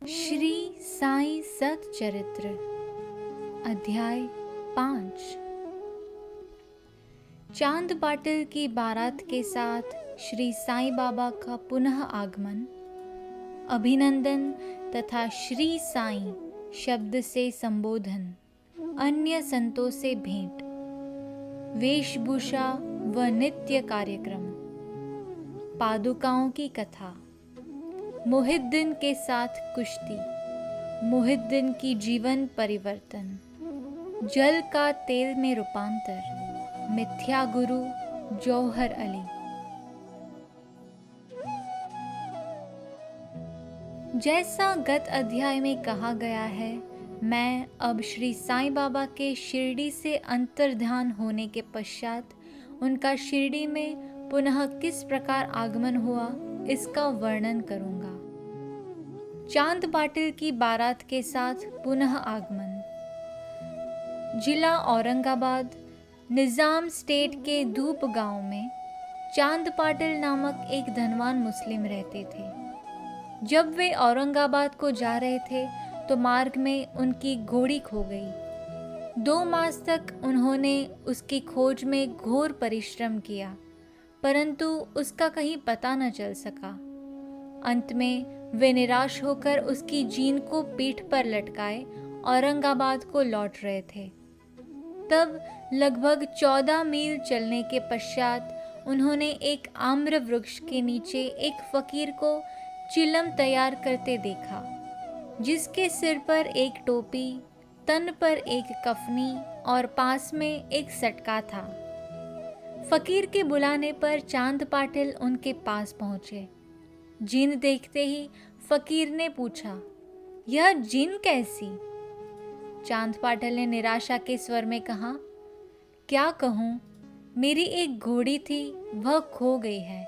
श्री साई सतचरित्र अध्याय 5। चांद पाटिल की बारात के साथ श्री साईं बाबा का पुनः आगमन, अभिनंदन तथा श्री साईं शब्द से संबोधन, अन्य संतों से भेंट, वेशभूषा व नित्य कार्यक्रम, पादुकाओं की कथा, मुहिद्दीन के साथ कुश्ती, मुहिद्दीन की जीवन परिवर्तन, जल का तेल में रूपांतर, मिथ्या गुरु जौहर अली। जैसा गत अध्याय में कहा गया है, मैं अब श्री साईं बाबा के शिरडी से अंतर्ध्यान होने के पश्चात उनका शिरडी में पुनः किस प्रकार आगमन हुआ इसका वर्णन करूंगा। चांद पाटिल की बारात के साथ पुनः आगमन। जिला औरंगाबाद, निजाम स्टेट के धूप गांव में चांद पाटिल नामक एक धनवान मुस्लिम रहते थे। जब वे औरंगाबाद को जा रहे थे तो मार्ग में उनकी घोड़ी खो गई। 2 मास तक उन्होंने उसकी खोज में घोर परिश्रम किया, परंतु उसका कहीं पता न चल सका। अंत में वे निराश होकर उसकी जीन को पीठ पर लटकाए औरंगाबाद को लौट रहे थे। तब लगभग 14 मील चलने के पश्चात उन्होंने एक आम्र वृक्ष के नीचे एक फकीर को चिलम तैयार करते देखा, जिसके सिर पर एक टोपी, तन पर एक कफनी और पास में एक सटका था। फकीर के बुलाने पर चांद पाटिल उनके पास पहुंचे। जीन देखते ही फकीर ने पूछा, यह जीन कैसी? चांद पाटिल ने निराशा के स्वर में कहा, क्या कहूँ, मेरी एक घोड़ी थी, वह खो गई है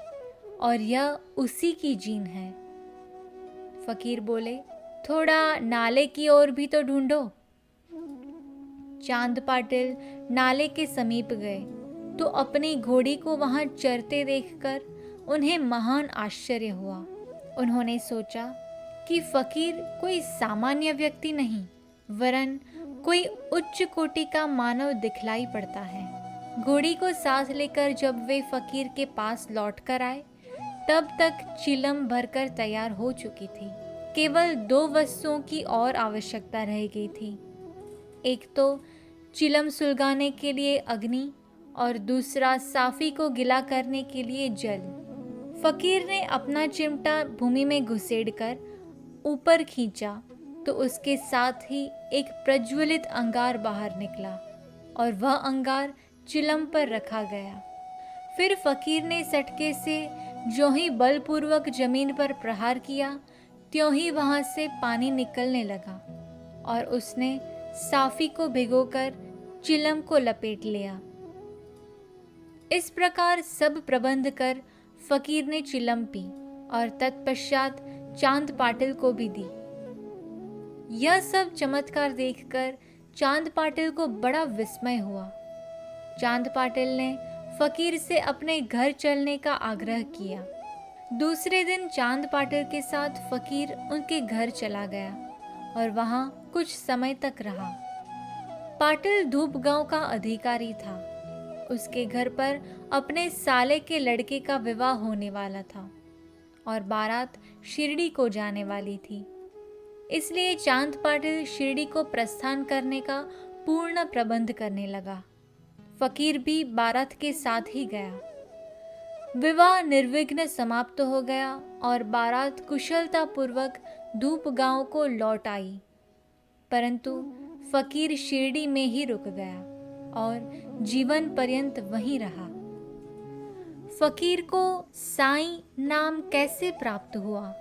और यह उसी की जीन है। फकीर बोले, थोड़ा नाले की ओर भी तो ढूंढो। चांद पाटिल नाले के समीप गए तो अपनी घोड़ी को वहां चरते देखकर उन्हें महान आश्चर्य हुआ। उन्होंने सोचा कि फकीर कोई सामान्य व्यक्ति नहीं, वरन कोई उच्च कोटि का मानव दिखलाई पड़ता है। घोड़ी को साथ लेकर जब वे फकीर के पास लौट कर आए, तब तक चिलम भरकर तैयार हो चुकी थी। केवल 2 वस्तुओं की और आवश्यकता रह गई थी। एक तो चिलम सुलगाने के लिए अग्नि और दूसरा साफी को गिला करने के लिए जल। फकीर ने अपना चिमटा भूमि में घुसेड़कर ऊपर खींचा तो उसके साथ ही एक प्रज्वलित अंगार बाहर निकला और वह अंगार चिलम पर रखा गया। फिर फकीर ने सटके से जो ही बलपूर्वक जमीन पर प्रहार किया, त्यों ही वहां से पानी निकलने लगा और उसने साफी को भिगोकर चिलम को लपेट लिया। इस प्रकार सब प्रबंध कर फकीर ने चिलम पी और तत्पश्चात चांद पाटिल को भी दी। यह सब चमत्कार देखकर चांद पाटिल को बड़ा विस्मय हुआ। चांद पाटिल ने फकीर से अपने घर चलने का आग्रह किया। दूसरे दिन चांद पाटिल के साथ फकीर उनके घर चला गया और वहां कुछ समय तक रहा। पाटिल धूप गांव का अधिकारी था। उसके घर पर अपने साले के लड़के का विवाह होने वाला था और बारात शिरडी को जाने वाली थी। इसलिए चांद पाटिल शिरडी को प्रस्थान करने का पूर्ण प्रबंध करने लगा। फकीर भी बारात के साथ ही गया। विवाह निर्विघ्न समाप्त हो गया और बारात कुशलतापूर्वक धूप गांव को लौट आई, परंतु फकीर शिरडी में ही रुक गया और जीवन पर्यंत वहीं रहा। फकीर को साईं नाम कैसे प्राप्त हुआ?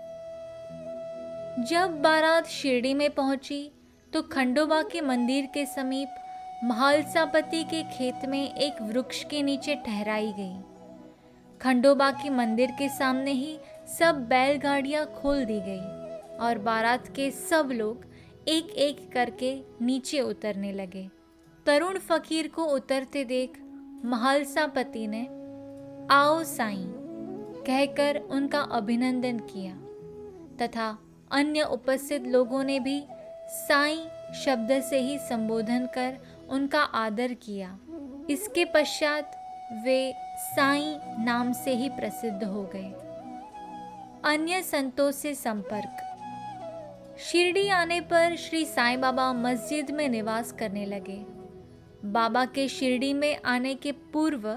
जब बारात शिरडी में पहुंची तो खंडोबा के मंदिर के समीप महालसापति के खेत में एक वृक्ष के नीचे ठहराई गई। खंडोबा के मंदिर के सामने ही सब बैलगाड़ियां खोल दी गई और बारात के सब लोग एक एक करके नीचे उतरने लगे। तरुण फकीर को उतरते देख महालसापति ने आओ साईं कहकर उनका अभिनंदन किया तथा अन्य उपस्थित लोगों ने भी साईं शब्द से ही संबोधन कर उनका आदर किया। इसके पश्चात वे साईं नाम से ही प्रसिद्ध हो गए। अन्य संतों से संपर्क। शिरडी आने पर श्री साईं बाबा मस्जिद में निवास करने लगे। बाबा के शिरडी में आने के पूर्व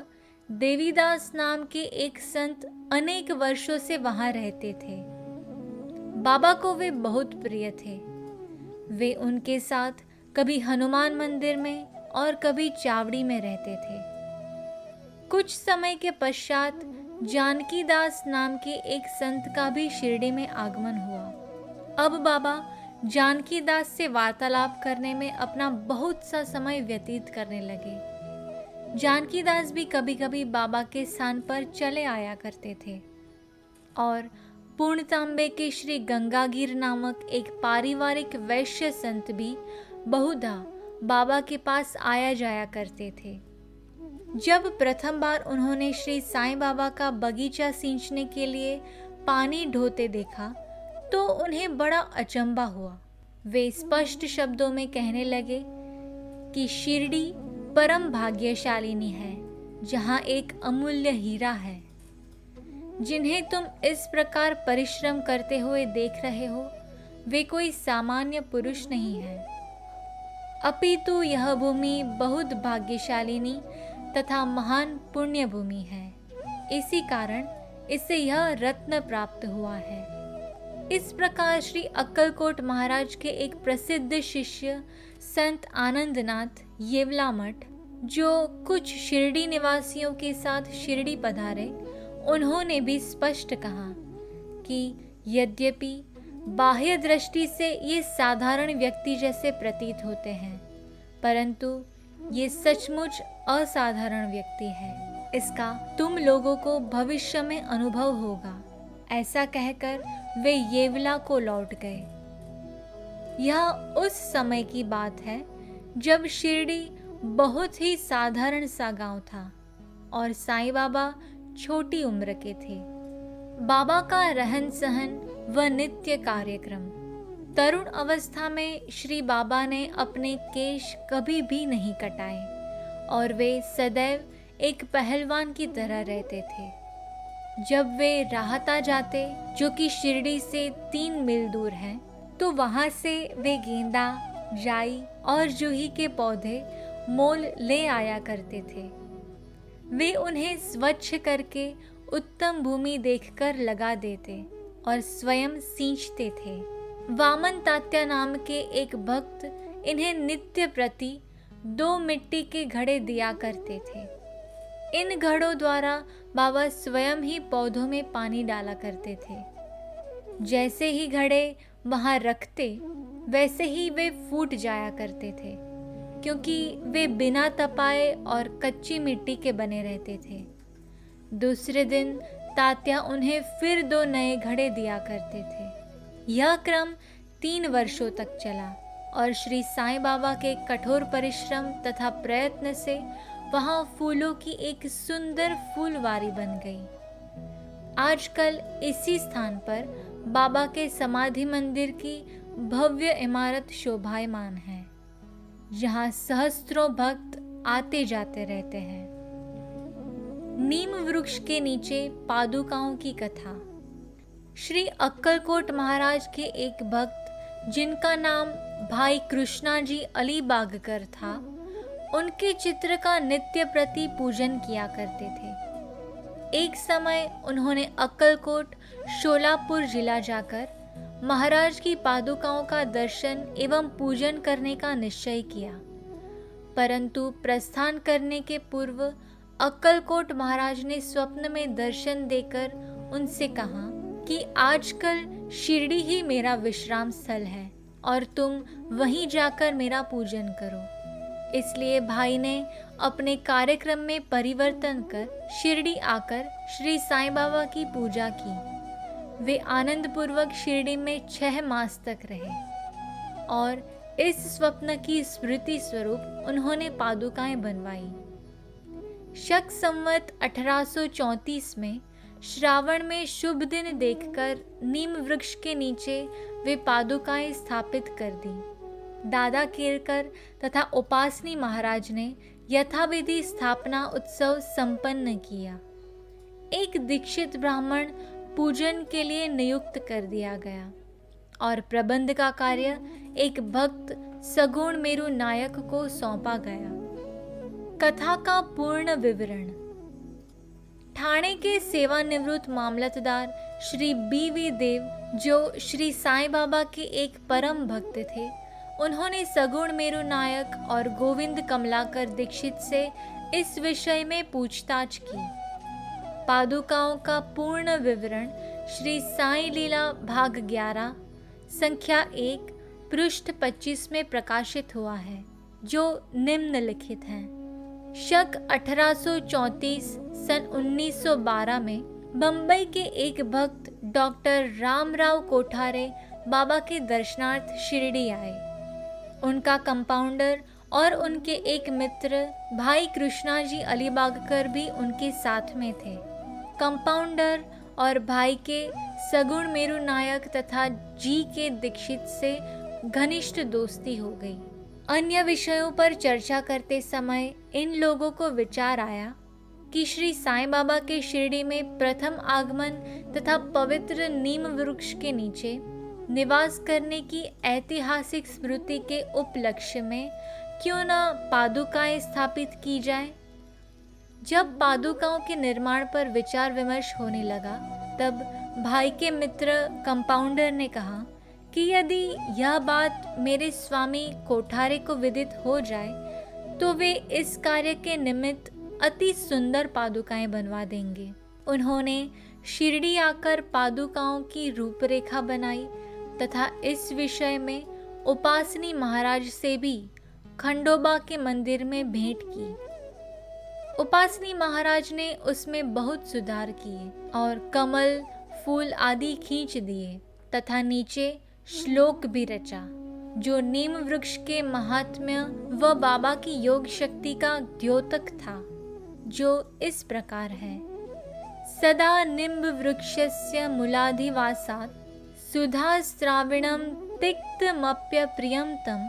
देवीदास नाम के एक संत अनेक वर्षों से वहां रहते थे। बाबा को वे बहुत प्रिय थे। वे उनके साथ कभी हनुमान मंदिर में और कभी चावड़ी में रहते थे। कुछ समय के पश्चात जानकी दास नाम के एक संत का भी शिरडी में आगमन हुआ। अब बाबा जानकी दास से वार्तालाप करने में अपना बहुत सा समय व्यतीत करने लगे। जानकी दास भी कभी कभी बाबा के स्थान पर चले आया करते थे और पूर्णतांबे के श्री गंगागीर नामक एक पारिवारिक वैश्य संत भी बहुधा बाबा के पास आया जाया करते थे। जब प्रथम बार उन्होंने श्री साईं बाबा का बगीचा सींचने के लिए पानी ढोते देखा तो उन्हें बड़ा अचंभा हुआ। वे स्पष्ट शब्दों में कहने लगे कि शिरडी परम भाग्यशालिनी है, जहाँ एक अमूल्य हीरा है। जिन्हें तुम इस प्रकार परिश्रम करते हुए देख रहे हो, वे कोई सामान्य पुरुष नहीं है, अपितु यह भूमि बहुत भाग्यशालिनी तथा महान पुण्य भूमि है। इसी कारण इसे यह रत्न प्राप्त हुआ है। इस प्रकार श्री अक्कलकोट महाराज के एक प्रसिद्ध शिष्य संत आनंदनाथ येवला मठ, जो कुछ शिरडी निवासियों के साथ शिरडी पधारे, उन्होंने भी स्पष्ट कहा कि यद्यपि बाह्य दृष्टि से ये साधारण व्यक्ति जैसे प्रतीत होते हैं, परंतु ये सचमुच असाधारण व्यक्ति है। इसका तुम लोगों को भविष्य में अनुभव होगा। ऐसा कहकर वे येवला को लौट गए। यह उस समय की बात है जब शिरडी बहुत ही साधारण सा गांव था और साईं बाबा छोटी उम्र के थे। बाबा का रहन सहन व नित्य कार्यक्रम। तरुण अवस्था में श्री बाबा ने अपने केश कभी भी नहीं कटाए और वे सदैव एक पहलवान की तरह रहते थे। जब वे राहता जाते, जो कि शिरडी से 3 मील दूर है, तो वहां से वे गेंदा, जाई और जूही के पौधे मोल ले आया करते थे। वे उन्हें स्वच्छ करके उत्तम भूमि देखकर लगा देते और स्वयं सींचते थे। वामन तात्या नाम के एक भक्त इन्हें नित्य प्रति 2 मिट्टी के घड़े दिया करते थे। इन घड़ों द्वारा बाबा स्वयं ही पौधों में पानी डाला करते थे। जैसे ही घड़े वहां रखते, वैसे ही वे फूट जाया करते थे, क्योंकि वे बिना तपाए और कच्ची मिट्टी के बने रहते थे। दूसरे दिन तात्या उन्हें फिर 2 नए घड़े दिया करते थे। यह क्रम 3 वर्षों तक चला और श्री साईं बाबा के कठोर परिश्रम तथा प्रयत्न से वहां फूलों की एक सुंदर फूलवारी बन गई। आजकल इसी स्थान पर बाबा के समाधि मंदिर की भव्य इमारत शोभायमान है, जहां सहस्त्रों भक्त आते जाते रहते हैं। नीम वृक्ष के नीचे पादुकाओं की कथा। श्री अक्कलकोट महाराज के एक भक्त, जिनका नाम भाई कृष्णा जी अलीबागकर था, उनके चित्र का नित्य प्रति पूजन किया करते थे। एक समय उन्होंने अक्कलकोट शोलापुर जिला जाकर महाराज की पादुकाओं का दर्शन एवं पूजन करने का निश्चय किया, परंतु प्रस्थान करने के पूर्व अक्कलकोट महाराज ने स्वप्न में दर्शन देकर उनसे कहा कि आजकल शिरडी ही मेरा विश्राम स्थल है और तुम वहीं जाकर मेरा पूजन करो। इसलिए भाई ने अपने कार्यक्रम में परिवर्तन कर शिरडी आकर श्री साईं बाबा की पूजा की। वे आनंद पूर्वक शिरडी में 6 मास तक रहे और इस स्वप्न की स्मृति स्वरूप उन्होंने पादुकाएं बनवाई। शक संवत 1834 में श्रावण में शुभ दिन देखकर नीम वृक्ष के नीचे वे पादुकाएं स्थापित कर दी। दादा केरकर तथा उपासनी महाराज ने यथाविधि स्थापना उत्सव संपन्न किया। एक दीक्षित ब्राह्मण पूजन के लिए नियुक्त कर दिया गया और प्रबंध का कार्य एक भक्त सगुण मेरु नायक को सौंपा गया। कथा का पूर्ण विवरण। ठाणे के सेवानिवृत्त मामलतदार श्री बी.वी. देव, जो श्री साईं बाबा के एक परम भक्त थे, उन्होंने सगुण मेरु नायक और गोविंद कमलाकर दीक्षित से इस विषय में पूछताछ की। पादुकाओं का पूर्ण विवरण श्री साईं लीला भाग 11 संख्या 1 पृष्ठ 25 में प्रकाशित हुआ है, जो निम्नलिखित है। शक 1834 सन 1912 में बंबई के एक भक्त डॉक्टर रामराव कोठारे बाबा के दर्शनार्थ शिरडी आए। उनका कंपाउंडर और उनके एक मित्र भाई कृष्णा जी अलीबागकर भी उनके साथ में थे। कंपाउंडर और भाई के सगुण मेरु नायक तथा जी के दीक्षित से घनिष्ठ दोस्ती हो गई। अन्य विषयों पर चर्चा करते समय इन लोगों को विचार आया कि श्री साईं बाबा के शिरडी में प्रथम आगमन तथा पवित्र नीम वृक्ष के नीचे निवास करने की ऐतिहासिक स्मृति के उपलक्ष्य में क्यों न पादुकाएं स्थापित की जाए। जब पादुकाओं के निर्माण पर विचार विमर्श होने लगा, तब भाई के मित्र कंपाउंडर ने कहा कि यदि यह बात मेरे स्वामी कोठारे को विदित हो जाए तो वे इस कार्य के निमित्त अति सुंदर पादुकाएं बनवा देंगे। उन्होंने शिरडी आकर पादुकाओं की रूपरेखा बनाई तथा इस विषय में उपासनी महाराज से भी खंडोबा के मंदिर में भेंट की। उपासनी महाराज ने उसमें बहुत सुधार किए और कमल, फूल आदि खींच दिए तथा नीचे श्लोक भी रचा, जो नीम वृक्ष के महात्म्य व बाबा की योग शक्ति का द्योतक था, जो इस प्रकार है। सदा निम्ब वृक्षस्य मूलाधिवासात् सुधा स्राविणम तिक्तमप्य प्रियम तम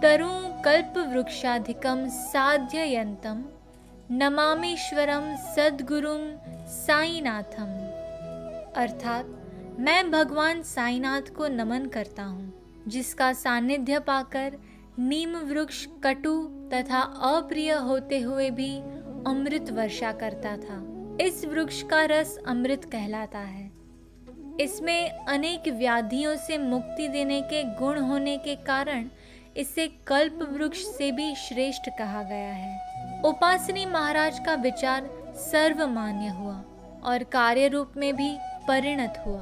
तरु कल्प वृक्षाधिकम साध्ययंतम नमामीश्वरम सद्गुरुम साईनाथम। अर्थात मैं भगवान साईनाथ को नमन करता हूँ, जिसका सानिध्य पाकर नीम वृक्ष कटु तथा अप्रिय होते हुए भी अमृत वर्षा करता था। इस वृक्ष का रस अमृत कहलाता है। इसमें अनेक व्याधियों से मुक्ति देने के गुण होने के कारण इसे कल्प वृक्ष से भी श्रेष्ठ कहा गया है। उपासनी महाराज का विचार सर्वमान्य हुआ और कार्य रूप में भी परिणत हुआ।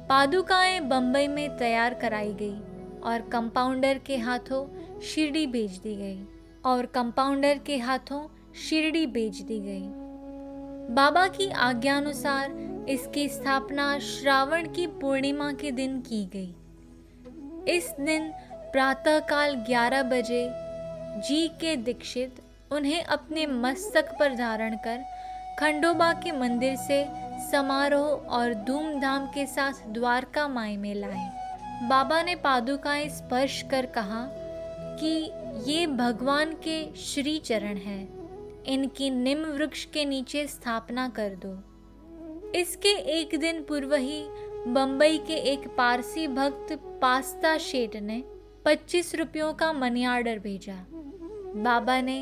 पादुकाएं बंबई में तैयार कराई गई और कंपाउंडर के हाथों शिरडी भेज दी गई। बाबा की आज्ञानुसार इसकी स्थापना श्रावण की पूर्णिमा के दिन की गई। इस दिन प्रातःकाल 11 बजे जी के दीक्षित उन्हें अपने मस्तक पर धारण कर खंडोबा के मंदिर से समारोह और धूमधाम के साथ द्वारका माई में लाए। बाबा ने पादुकाएं स्पर्श कर कहा कि ये भगवान के श्री चरण हैं, इनकी निम वृक्ष के नीचे स्थापना कर दो। इसके एक दिन पूर्व ही बंबई के एक पारसी भक्त पास्ता शेठ ने 25 रुपयों का मनी ऑर्डर भेजा। बाबा ने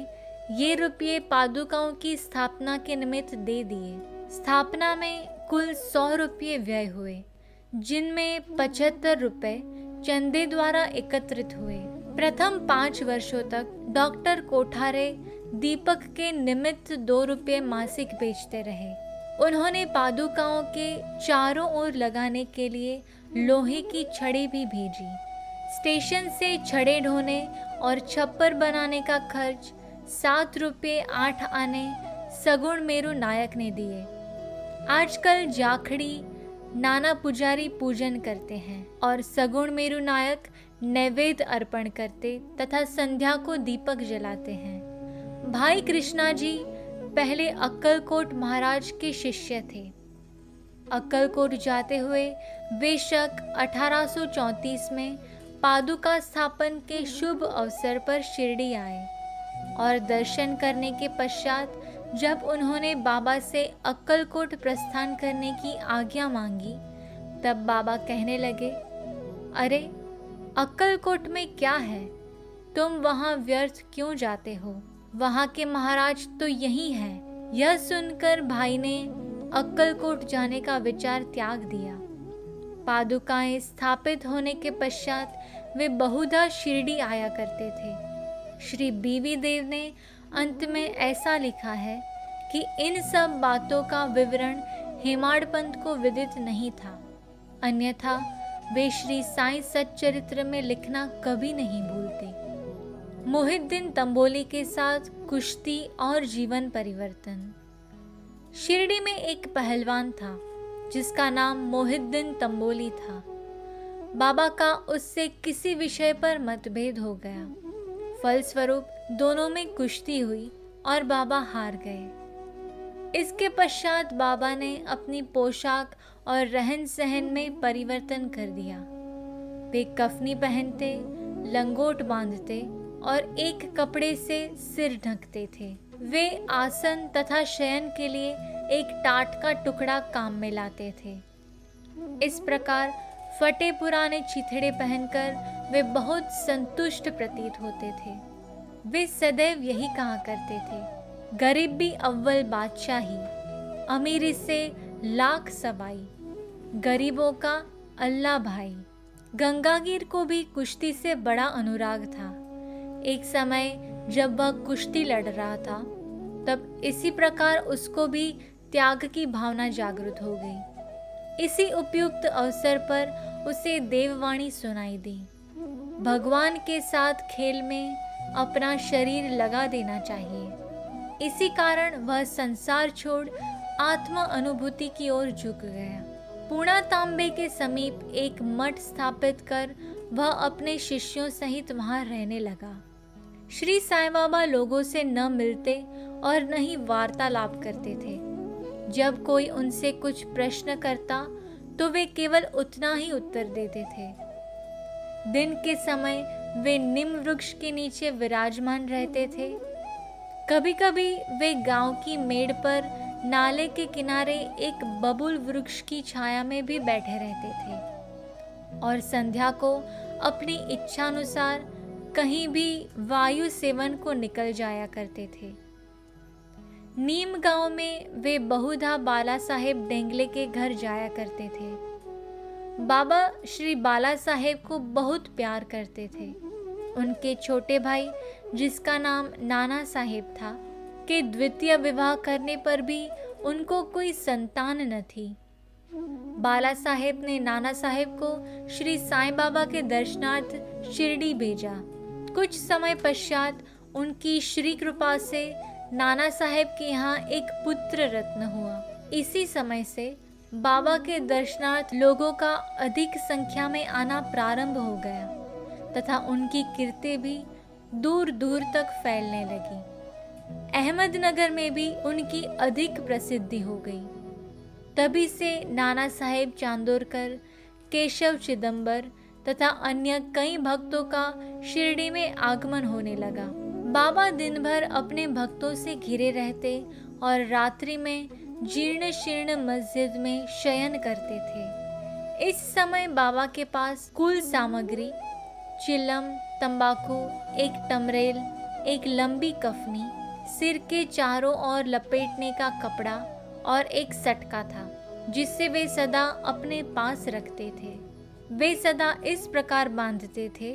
ये रुपये पादुकाओं की स्थापना के निमित्त दे दिए। स्थापना में कुल 100 रुपये व्यय हुए, जिनमें 75 रुपये चंदे द्वारा एकत्रित हुए। प्रथम 5 वर्षों तक डॉक्टर कोठारे दीपक के निमित्त 2 रुपये मासिक बेचते रहे। उन्होंने पादुकाओं के चारों ओर लगाने के लिए लोहे की छड़ी भी भेजी। स्टेशन से छड़े ढोने और छप्पर बनाने का खर्च 7 रुपये 8 आने सगुण मेरु नायक ने दिए। आजकल जाखड़ी नाना पुजारी पूजन करते हैं और सगुण मेरु नायक नैवेद्य अर्पण करते तथा संध्या को दीपक जलाते हैं। भाई कृष्णा जी पहले अक्कलकोट महाराज के शिष्य थे। अक्कलकोट जाते हुए वे शक 1834 में पादुका स्थापन के शुभ अवसर पर शिरडी आए और दर्शन करने के पश्चात जब उन्होंने बाबा से अक्कलकोट प्रस्थान करने की आज्ञा मांगी, तब बाबा कहने लगे, अरे अक्कलकोट में क्या है, तुम वहां व्यर्थ क्यों जाते हो, वहां के महाराज तो यही हैं। यह सुनकर भाई ने अक्कलकोट जाने का विचार त्याग दिया। पादुकाएं स्थापित होने के पश्चात वे बहुधा शिरडी आया करते थे। श्री बीवी देव ने अंत में ऐसा लिखा है कि इन सब बातों का विवरण हेमाड़ पंत को विदित नहीं था, अन्यथा वे श्री साईं सच्चरित्र में लिखना कभी नहीं भूलते। मोहिद्दीन तंबोली के साथ कुश्ती और जीवन परिवर्तन। शिरडी में एक पहलवान था जिसका नाम मोहिद्दीन तंबोली था। बाबा का उससे किसी विषय पर मतभेद हो गया। फलस्वरूप दोनों में कुश्ती हुई और बाबा हार गए। इसके पश्चात बाबा ने अपनी पोशाक और रहन सहन में परिवर्तन कर दिया। वे कफनी पहनते, लंगोट बांधते और एक कपड़े से सिर ढकते थे। वे आसन तथा शयन के लिए एक टाट का टुकड़ा काम में लाते थे। इस प्रकार फटे पुराने चिथड़े पहनकर वे बहुत संतुष्ट प्रतीत होते थे। वे सदैव यही कहा करते थे, गरीब भी अव्वल बादशाही, अमीरी से लाख सवाई, गरीबों का अल्लाह भाई। गंगागीर को भी कुश्ती से बड़ा अनुराग था। एक समय जब वह कुश्ती लड़ रहा था, तब इसी प्रकार उसको भी त्याग की भावना जागृत हो गई। इसी उपयुक्त अवसर पर उसे देववाणी सुनाई दी, भगवान के साथ खेल में अपना शरीर लगा देना चाहिए। इसी कारण वह संसार छोड़ आत्म अनुभूति की ओर झुक गया। पूर्णा तांबे के समीप एक मठ स्थापित कर वह अपने शिष्यों सहित वहां रहने लगा। श्री साईं बाबा लोगों से न मिलते और न ही वार्तालाप करते थे। जब कोई उनसे कुछ प्रश्न करता तो वे केवल उतना ही उत्तर देते थे। दिन के समय वे नीम वृक्ष के नीचे विराजमान रहते थे। कभी कभी वे गांव की मेड़ पर नाले के किनारे एक बबूल वृक्ष की छाया में भी बैठे रहते थे और संध्या को अपनी इच्छानुसार कहीं भी वायु सेवन को निकल जाया करते थे। नीम गांव में वे बहुधा बाला साहेब डेंगले के घर जाया करते थे। बाबा श्री बाला साहेब को बहुत प्यार करते थे। उनके छोटे भाई, जिसका नाम नाना साहेब था, के द्वितीय विवाह करने पर भी उनको कोई संतान न थी। बाला साहेब ने नाना साहेब को श्री साईं बाबा के दर्शनार्थ शिरडी भेजा। कुछ समय पश्चात उनकी श्री कृपा से नाना साहेब के यहाँ एक पुत्र रत्न हुआ। इसी समय से बाबा के दर्शनार्थ लोगों का अधिक संख्या में आना प्रारंभ हो गया तथा उनकी कीर्ति भी दूर दूर तक फैलने लगी। अहमदनगर में भी उनकी अधिक प्रसिद्धि हो गई। तभी से नाना साहेब चांदोरकर, केशव चिदंबर तथा अन्य कई भक्तों का शिरडी में आगमन होने लगा। बाबा दिन भर अपने भक्तों से घिरे रहते और रात्रि में जीर्ण शीर्ण मस्जिद में शयन करते थे। इस समय बाबा के पास कुल सामग्री चिलम, तंबाकू, एक टमरेल, एक लंबी कफनी, सिर के चारों ओर लपेटने का कपड़ा और एक सटका था, जिससे वे सदा अपने पास रखते थे। वे सदा इस प्रकार बांधते थे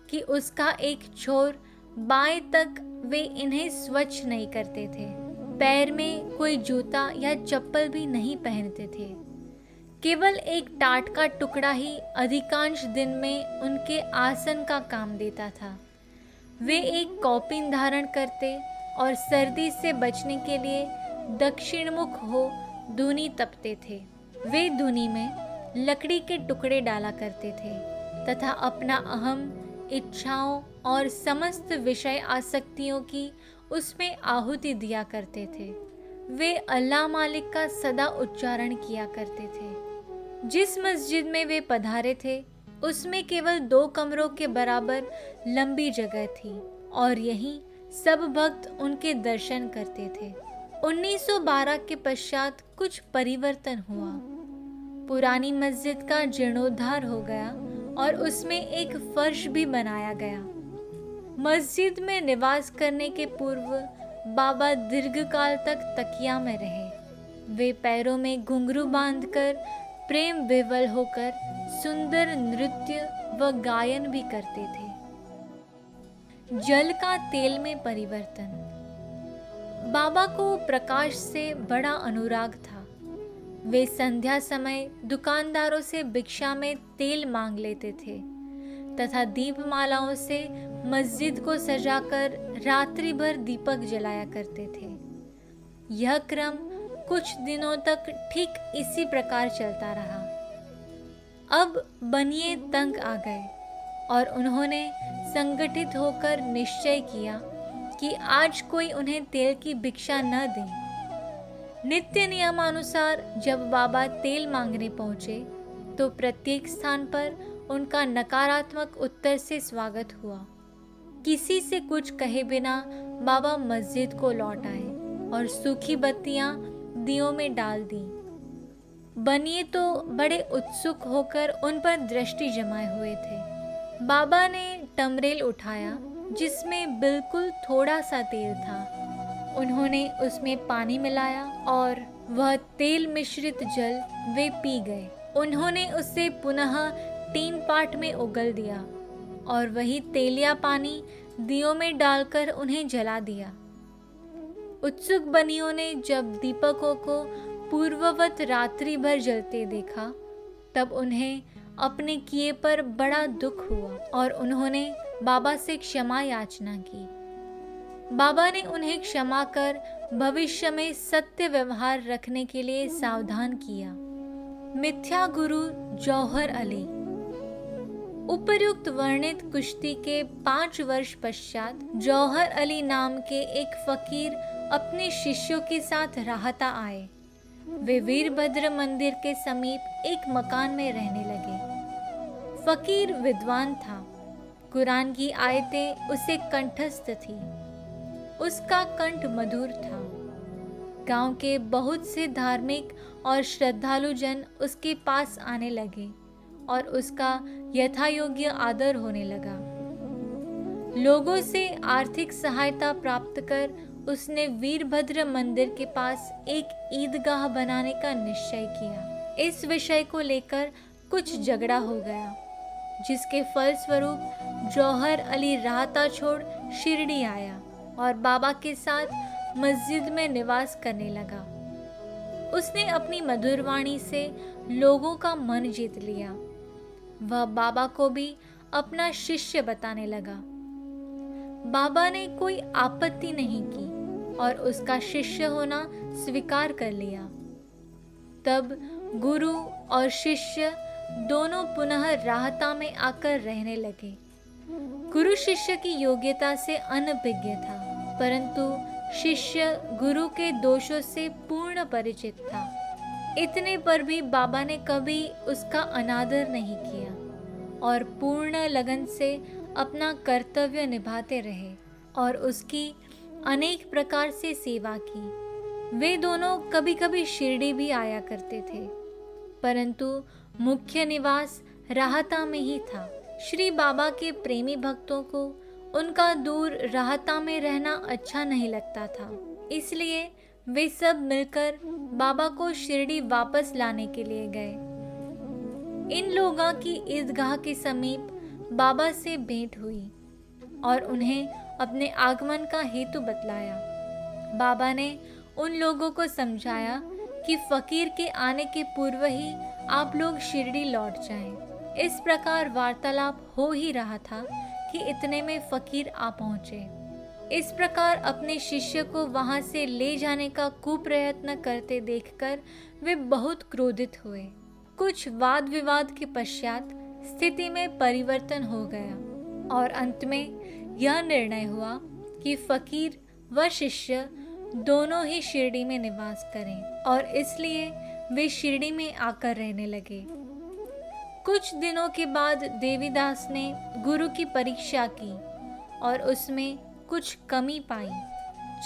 कि उसका एक छोर बाएं तक वे इन्हें स्वच्छ नहीं करते थे। पैर में कोई जूता या चप्पल भी नहीं पहनते थे। केवल एक टाट का टुकड़ा ही अधिकांश दिन में उनके आसन का काम देता था। वे एक कौपीन धारण करते और सर्दी से बचने के लिए दक्षिणमुख हो दूनी तपते थे। वे दूनी में लकड़ी के टुकड़े डाला करते थे तथा अपना अहम, इच्छाओं और समस्त विषय आसक्तियों की उसमें आहुति दिया करते थे। वे अल्लाह मालिक का सदा उच्चारण किया करते थे। जिस मस्जिद में वे पधारे थे उसमें केवल 2 कमरों के बराबर लंबी जगह थी और यहीं सब भक्त उनके दर्शन करते थे। 1912 के पश्चात कुछ परिवर्तन हुआ। पुरानी मस्जिद का जीर्णोद्धार हो गया और उसमें एक फर्श भी बनाया गया। मस्जिद में निवास करने के पूर्व बाबा दीर्घकाल तक तकिया में रहे। वे पैरों में घुंघरू बांधकर प्रेम विवल होकर सुंदर नृत्य व गायन भी करते थे। जल का तेल में परिवर्तन। बाबा को प्रकाश से बड़ा अनुराग था। वे संध्या समय दुकानदारों से भिक्षा में तेल मांग लेते थे तथा दीपमालाओं से मस्जिद को सजाकर रात्रि भर दीपक जलाया करते थे। यह क्रम कुछ दिनों तक ठीक इसी प्रकार चलता रहा। अब बनिए तंग आ गए और उन्होंने संगठित होकर निश्चय किया कि आज कोई उन्हें तेल की भिक्षा न दे। नित्य नियमानुसार जब बाबा तेल मांगने पहुंचे तो प्रत्येक स्थान पर उनका नकारात्मक उत्तर से स्वागत हुआ। किसी से कुछ कहे बिना बाबा मस्जिद को लौट आए और सूखी बत्तियां दियों में डाल दी। बनिए तो बड़े उत्सुक होकर उन पर दृष्टि जमाए हुए थे। बाबा ने टमरेल उठाया जिसमें बिल्कुल थोड़ा सा तेल था। उन्होंने उसमें पानी मिलाया और वह तेल मिश्रित जल वे पी गए। उन्होंने उसे पुनः 3 पाट में उगल दिया और वही तेलिया पानी दियों में डालकर उन्हें जला दिया। उत्सुक बनियों ने जब दीपकों को पूर्ववत रात्रि भर जलते देखा तब उन्हें अपने किए पर बड़ा दुख हुआ और उन्होंने बाबा से क्षमा याचना की। बाबा ने उन्हें क्षमा कर भविष्य में सत्य व्यवहार रखने के लिए सावधान किया। मिथ्या गुरु जौहर अली। उपर्युक्त वर्णित कुश्ती के 5 वर्ष पश्चात जौहर अली नाम के एक फकीर अपने शिष्यों के साथ राहता आए। वे वीरभद्र मंदिर के समीप एक मकान में रहने लगे। फकीर विद्वान था। कुरान की आयतें उसे कंठस्थ थी। उसका कंठ मधुर था। गांव के बहुत से धार्मिक और श्रद्धालु जन उसके पास आने लगे और उसका यथायोग्य आदर होने लगा। लोगों से आर्थिक सहायता प्राप्त कर उसने वीरभद्र मंदिर के पास एक ईदगाह बनाने का निश्चय किया। इस विषय को लेकर कुछ झगड़ा हो गया, जिसके फलस्वरूप जौहर अली राहता छोड़ शिरडी आया और बाबा के साथ मस्जिद में निवास करने लगा। उसने अपनी मधुर वाणी से लोगों का मन जीत लिया। वह बाबा को भी अपना शिष्य बताने लगा। बाबा ने कोई आपत्ति नहीं की और उसका शिष्य होना स्वीकार कर लिया। तब गुरु और शिष्य दोनों पुनः राहता में आकर रहने लगे। गुरु शिष्य की योग्यता से अनभिज्ञ था, परंतु शिष्य गुरु के दोषों से पूर्ण परिचित था। इतने पर भी बाबा ने कभी उसका अनादर नहीं किया और पूर्ण लगन से अपना कर्तव्य निभाते रहे और उसकी अनेक प्रकार से सेवा की। वे दोनों कभी कभी शिरडी भी आया करते थे, परंतु मुख्य निवास राहता में ही था। श्री बाबा के प्रेमी भक्तों को उनका दूर राहता में रहना अच्छा नहीं लगता था, इसलिए वे सब मिलकर बाबा को शिरडी वापस लाने के लिए गए। इन लोगों की ईदगाह के समीप बाबा से भेंट हुई और उन्हें अपने आगमन का हेतु बतलाया। बाबा ने उन लोगों को समझाया कि फकीर के आने के पूर्व ही आप लोग शिरडी लौट जाएं। इस प्रकार वार्तालाप हो ही रहा था कि इतने में फकीर आ पहुंचे। इस प्रकार अपने शिष्य को वहां से ले जाने का कुप्रयत्न करते देखकर वे बहुत क्रोधित हुए। कुछ वाद विवाद के पश्चात स्थिति में परिवर्तन हो गया और अंत में यह निर्णय हुआ कि फकीर व शिष्य दोनों ही शिरडी में निवास करें, और इसलिए वे शिरडी में आकर रहने लगे। कुछ दिनों के बाद देवीदास ने गुरु की परीक्षा की और उसमें कुछ कमी पाई।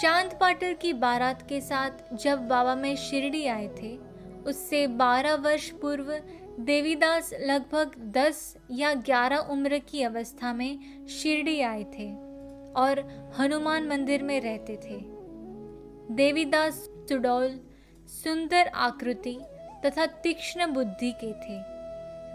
चांद पाटिल की बारात के साथ जब बाबा में शिरडी आए थे, उससे 12 वर्ष पूर्व देवीदास लगभग 10 या 11 उम्र की अवस्था में शिरडी आए थे और हनुमान मंदिर में रहते थे। देवीदास सुडौल, सुंदर आकृति तथा तीक्ष्ण बुद्धि के थे।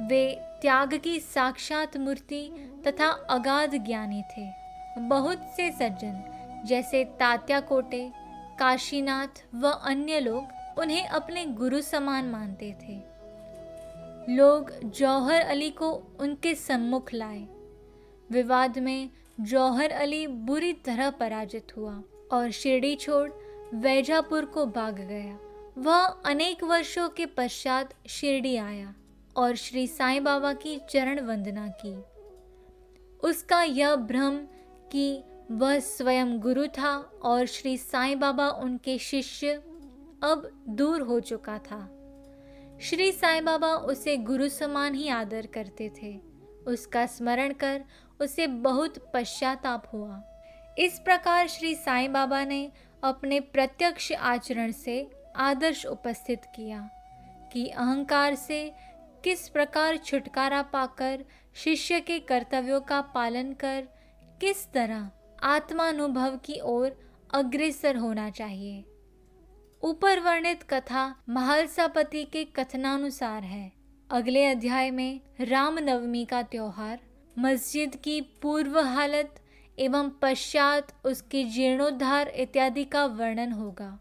वे त्याग की साक्षात मूर्ति तथा अगाध ज्ञानी थे। बहुत से सज्जन जैसे तात्या कोटे, काशीनाथ व अन्य लोग उन्हें अपने गुरु समान मानते थे। लोग जौहर अली को उनके सम्मुख लाए। विवाद में जौहर अली बुरी तरह पराजित हुआ और शिरडी छोड़ वैजापुर को भाग गया। वह अनेक वर्षों के पश्चात शिरडी आया और श्री साईं बाबा की चरण वंदना की। उसका यह भ्रम कि वह स्वयं गुरु था और श्री साईं बाबा उनके शिष्य अब दूर हो चुका था। श्री साईं बाबा उसे गुरु समान ही आदर करते थे। उसका स्मरण कर उसे बहुत पश्चाताप हुआ। इस प्रकार श्री साईं बाबा ने अपने प्रत्यक्ष आचरण से आदर्श उपस्थित किया कि अहंकार से किस प्रकार छुटकारा पाकर शिष्य के कर्तव्यों का पालन कर किस तरह आत्मानुभव की ओर अग्रसर होना चाहिए। ऊपर वर्णित कथा महालसापति के कथनानुसार है। अगले अध्याय में रामनवमी का त्योहार, मस्जिद की पूर्व हालत एवं पश्चात उसके जीर्णोद्धार इत्यादि का वर्णन होगा।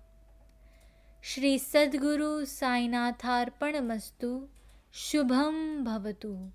श्री सद्गुरु साईनाथार्पणमस्तु। शुभम भवतु।